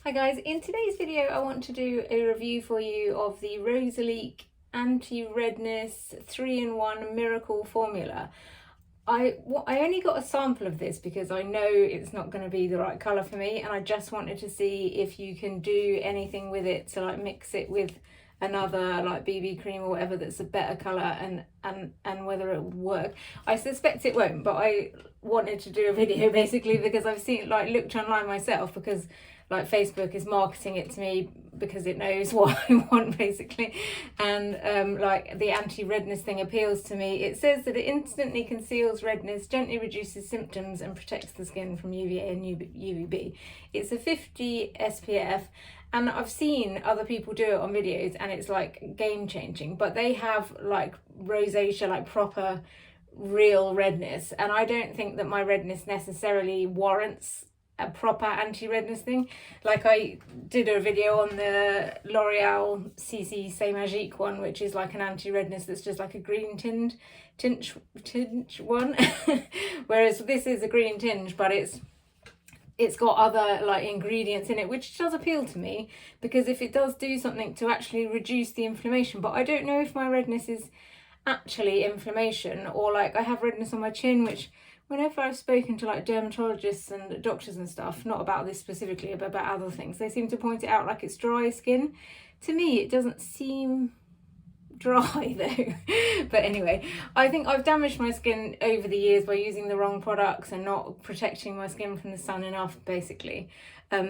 Hi guys, in today's video I want to do a review for you of the Rosalique Anti Redness 3-in-1 Miracle Formula. I only got a sample of this because I know it's not going to be the right colour for me, and I just wanted to see if you can do anything with it to like mix it with another like BB cream or whatever that's a better colour and whether it would work. I suspect it won't, but I wanted to do a video basically because I've seen looked online myself, because like Facebook is marketing it to me because it knows what I want basically, and like the anti-redness thing appeals to me. It says that it instantly conceals redness, gently reduces symptoms and protects the skin from UVA and UVB. It's a 50 SPF, and I've seen other people do it on videos and it's like game changing, but they have like rosacea, like proper real redness, and I don't think that my redness necessarily warrants a proper anti-redness thing. Like I did a video on the L'Oreal CC C'est Magique one, which is like an anti-redness that's just like a green tinge one whereas this is a green tinge, but it's got other like ingredients in it, which does appeal to me because if it does do something to actually reduce the inflammation. But I don't know if my redness is actually inflammation, or like I have redness on my chin, which whenever I've spoken to like dermatologists and doctors and stuff, not about this specifically but about other things, they seem to point it out like it's dry skin. To me it doesn't seem dry though. But anyway, I think I've damaged my skin over the years by using the wrong products and not protecting my skin from the sun enough basically.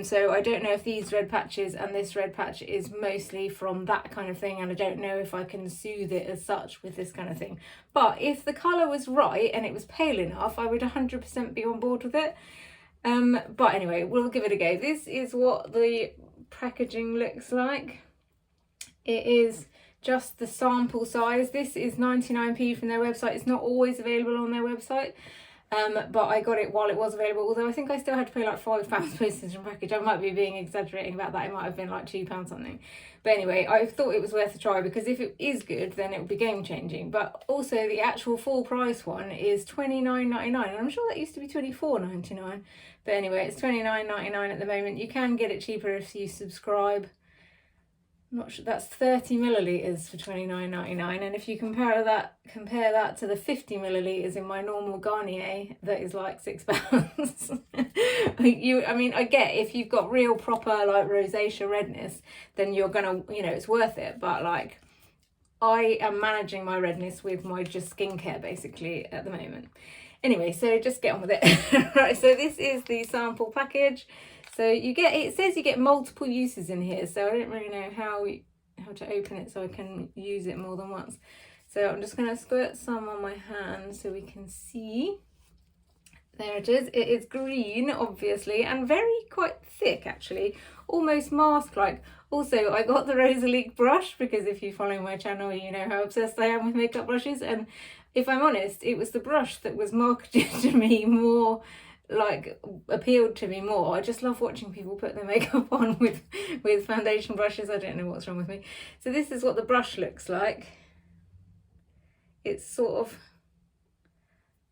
So I don't know if these red patches and this red patch is mostly from that kind of thing, and I don't know if I can soothe it as such with this kind of thing. But if the colour was right and it was pale enough, I would 100% be on board with it. But anyway, we'll give it a go. This is what the packaging looks like. It is just the sample size. This is 99p from their website. It's not always available on their website. But I got it while it was available, although I think I still had to pay like £5 postage and package. I might be being exaggerating about that. It might have been like £2 something. But anyway, I thought it was worth a try because if it is good, then it will be game changing. But also the actual full price one is £29.99, and I'm sure that used to be £24.99. But anyway, it's £29.99 at the moment. You can get it cheaper if you subscribe. I'm not sure, that's 30 millilitres for £29.99, and if you compare that to the 50 millilitres in my normal Garnier, that is like £6. I mean, I get if you've got real proper like rosacea redness, then you're gonna, it's worth it. But like, I am managing my redness with my just skincare basically at the moment. Anyway, so just get on with it. Right, so this is the sample package. So it says you get multiple uses in here, so I don't really know how to open it so I can use it more than once. So I'm just going to squirt some on my hand so we can see. There it is. It is green, obviously, and quite thick actually, almost mask-like. Also, I got the Rosalique brush because if you follow my channel, you know how obsessed I am with makeup brushes. And if I'm honest, it was the brush that was marketed to me more, like appealed to me more. I just love watching people put their makeup on with foundation brushes. I don't know what's wrong with me. So this is what the brush looks like. It's sort of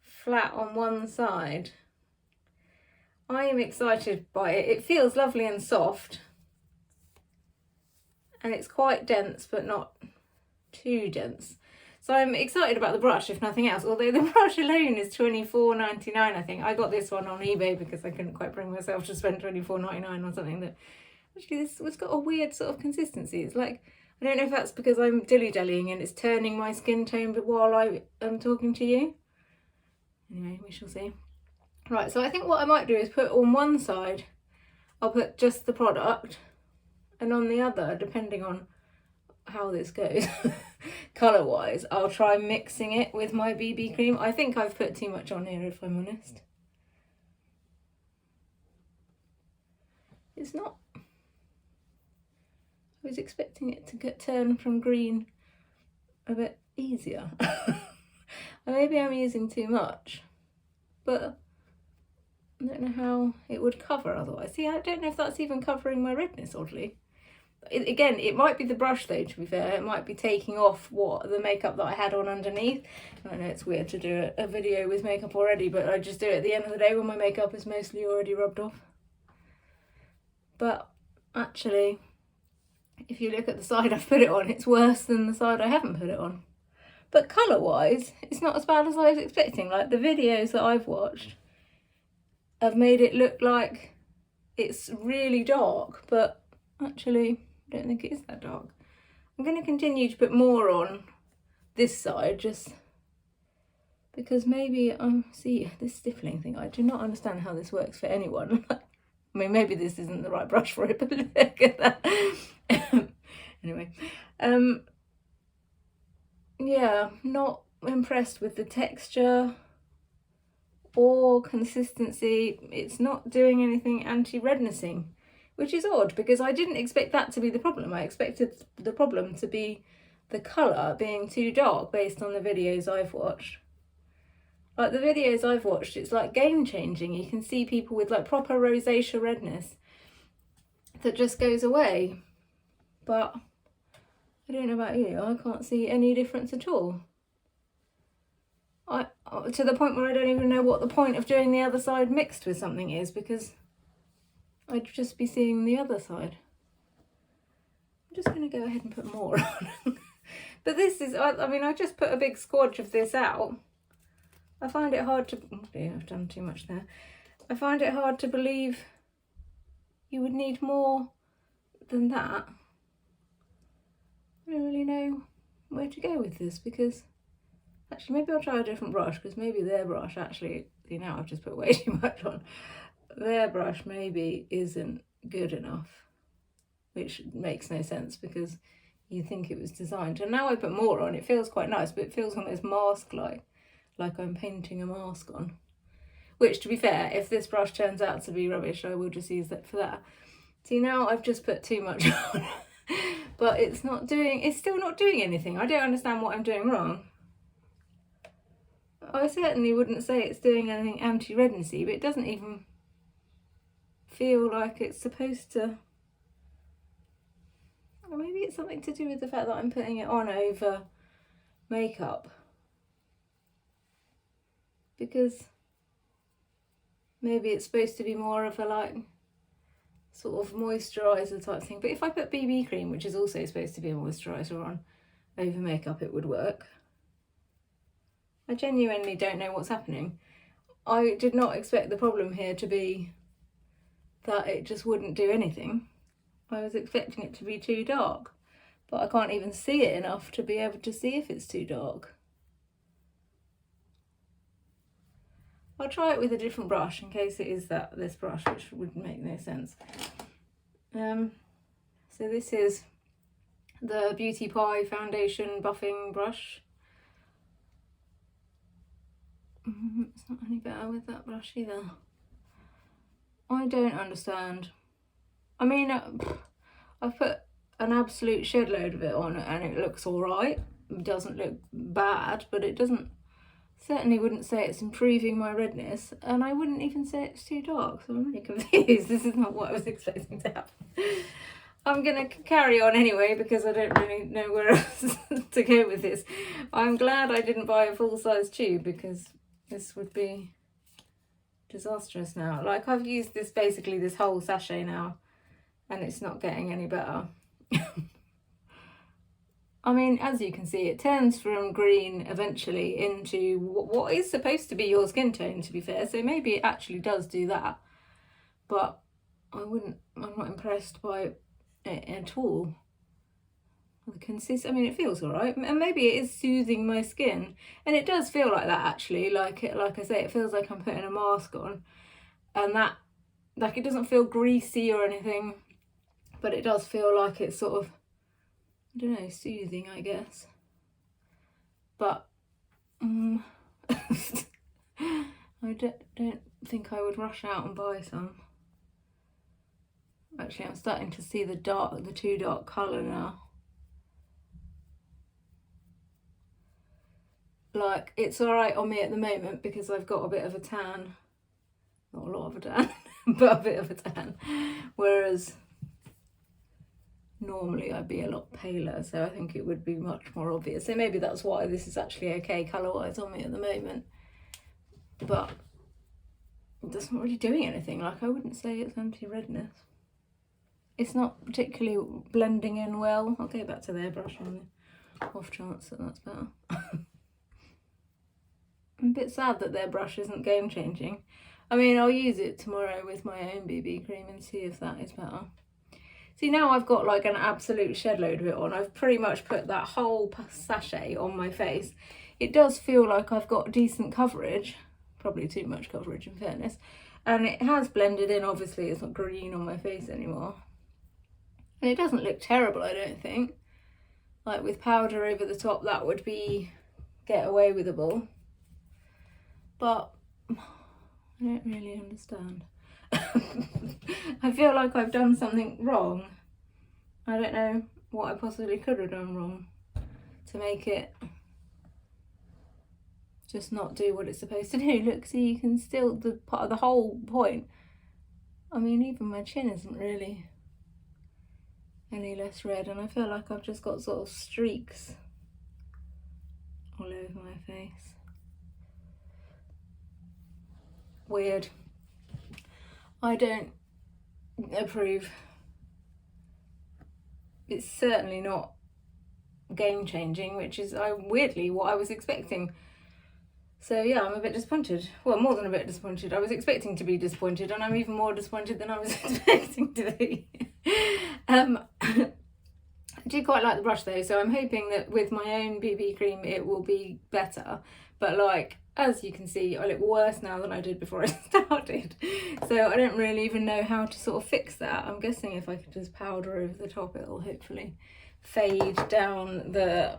flat on one side. I am excited by it. It feels lovely and soft, and it's quite dense but not too dense. So I'm excited about the brush, if nothing else, although the brush alone is £24.99, I think. I got this one on eBay because I couldn't quite bring myself to spend £24.99 on something that actually it's got a weird sort of consistency. It's like, I don't know if that's because I'm dilly-dallying and it's turning my skin tone while I am talking to you. Anyway, we shall see. Right, so I think what I might do is put on one side, I'll put just the product, and on the other, depending on how this goes colour wise, I'll try mixing it with my BB cream. I think I've put too much on here, if I'm honest. It's not, I was expecting it to turn from green a bit easier. Maybe I'm using too much, but I don't know how it would cover otherwise. See, I don't know if that's even covering my redness, oddly. Again, it might be the brush though, to be fair. It might be taking off the makeup that I had on underneath. I know it's weird to do a video with makeup already, but I just do it at the end of the day when my makeup is mostly already rubbed off. But actually, if you look at the side I've put it on, it's worse than the side I haven't put it on. But colour-wise, it's not as bad as I was expecting. Like, the videos that I've watched have made it look like it's really dark, but actually, I don't think it is that dark. I'm going to continue to put more on this side, just because maybe, see, this stippling thing, I do not understand how this works for anyone. I mean, maybe this isn't the right brush for it, but look at that. Anyway, yeah, not impressed with the texture or consistency. It's not doing anything anti-rednessing, which is odd because I didn't expect that to be the problem. I expected the problem to be the colour being too dark based on the videos I've watched. Like, the videos I've watched, it's like game changing. You can see people with like proper rosacea redness that just goes away. But I don't know about you, I can't see any difference at all. To the point where I don't even know what the point of doing the other side mixed with something is, because I'd just be seeing the other side. I'm just going to go ahead and put more on. But this is, I mean, I just put a big squodge of this out. I find it hard to, oh dear, I've done too much there. I find it hard to believe you would need more than that. I don't really know where to go with this, because actually maybe I'll try a different brush, because maybe their brush actually, you know, I've just put way too much on. Their brush maybe isn't good enough, which makes no sense because you think it was designed. And now I put more on, it feels quite nice, but it feels almost mask-like I'm painting a mask on. Which, to be fair, if this brush turns out to be rubbish, I will just use that for that. See, now I've just put too much on. But it's still not doing anything. I don't understand what I'm doing wrong. I certainly wouldn't say it's doing anything anti-rednessy, but it doesn't even feel like it's supposed to. Or maybe it's something to do with the fact that I'm putting it on over makeup. Because maybe it's supposed to be more of a like sort of moisturiser type thing. But if I put BB cream, which is also supposed to be a moisturiser, on over makeup, it would work. I genuinely don't know what's happening. I did not expect the problem here to be that it just wouldn't do anything. I was expecting it to be too dark, but I can't even see it enough to be able to see if it's too dark. I'll try it with a different brush in case it is this brush, which would make no sense. So this is the Beauty Pie Foundation Buffing Brush. It's not any better with that brush either. I don't understand. I mean, I've put an absolute shed load of it on and it looks alright. It doesn't look bad, but it doesn't, certainly wouldn't say it's improving my redness, and I wouldn't even say it's too dark, so I'm really confused. This is not what I was expecting to happen. I'm going to carry on anyway because I don't really know where else to go with this. I'm glad I didn't buy a full-size tube because this would be disastrous now. Like, I've used this, basically this whole sachet now, and it's not getting any better. I mean, as you can see, it turns from green eventually into what is supposed to be your skin tone, to be fair, so maybe it actually does do that, but I'm not impressed by it at all. I mean, it feels all right, and maybe it is soothing my skin, and it does feel like that actually. Like I say, it feels like I'm putting a mask on, and that, like, it doesn't feel greasy or anything, but it does feel like it's sort of, I don't know, soothing, I guess. But I don't think I would rush out and buy some. Actually, I'm starting to see the too dark colour now. Like, it's alright on me at the moment because I've got a bit of a tan. Not a lot of a tan, but a bit of a tan. Whereas normally I'd be a lot paler, so I think it would be much more obvious. So maybe that's why this is actually okay colour-wise on me at the moment. But it's not really doing anything. Like, I wouldn't say it's anti-redness. it's not particularly blending in well. I'll go back to their brush on the off chance that that's better. I'm a bit sad that their brush isn't game changing. I mean, I'll use it tomorrow with my own BB cream and see if that is better. See, now I've got like an absolute shed load of it on. I've pretty much put that whole sachet on my face. It does feel like I've got decent coverage, probably too much coverage in fairness. And it has blended in, obviously it's not green on my face anymore. And it doesn't look terrible, I don't think. Like with powder over the top, that would be get away with a ball. But I don't really understand. I feel like I've done something wrong. I don't know what I possibly could have done wrong to make it just not do what it's supposed to do. Look, see, you can still, the whole point, I mean, even my chin isn't really any less red, and I feel like I've just got sort of streaks all over my face. Weird. I don't approve. It's certainly not game changing, which is weirdly what I was expecting. So yeah, I'm a bit disappointed. Well, more than a bit disappointed. I was expecting to be disappointed, and I'm even more disappointed than I was expecting to be. I do quite like the brush though, so I'm hoping that with my own BB cream it will be better. But like, as you can see, I look worse now than I did before I started. So I don't really even know how to sort of fix that. I'm guessing if I could just powder over the top, it'll hopefully fade down the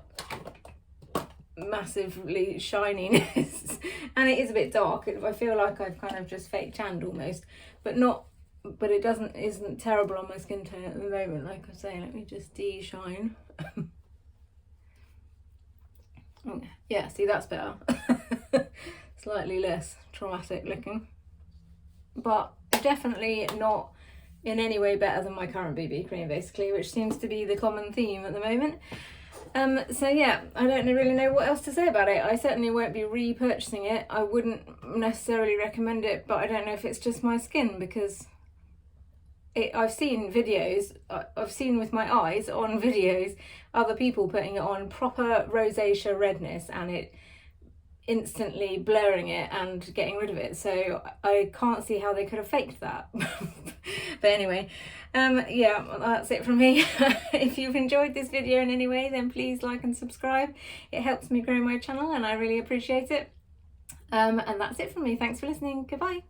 massively shininess. And it is a bit dark. I feel like I've kind of just fake tanned almost, but it isn't terrible on my skin tone at the moment. Like I say, let me just de-shine. Yeah, see, that's better. Slightly less traumatic looking, but definitely not in any way better than my current BB cream, basically, which seems to be the common theme at the moment. So yeah, I don't really know what else to say about it. I certainly won't be repurchasing it. I wouldn't necessarily recommend it, but I don't know if it's just my skin, because I've seen videos, I've seen with my eyes on videos, other people putting it on proper rosacea redness and it instantly blurring it and getting rid of it. So I can't see how they could have faked that. But anyway, yeah, that's it from me. If you've enjoyed this video in any way, then please like and subscribe. It helps me grow my channel and I really appreciate it. And that's it from me. Thanks for listening. Goodbye.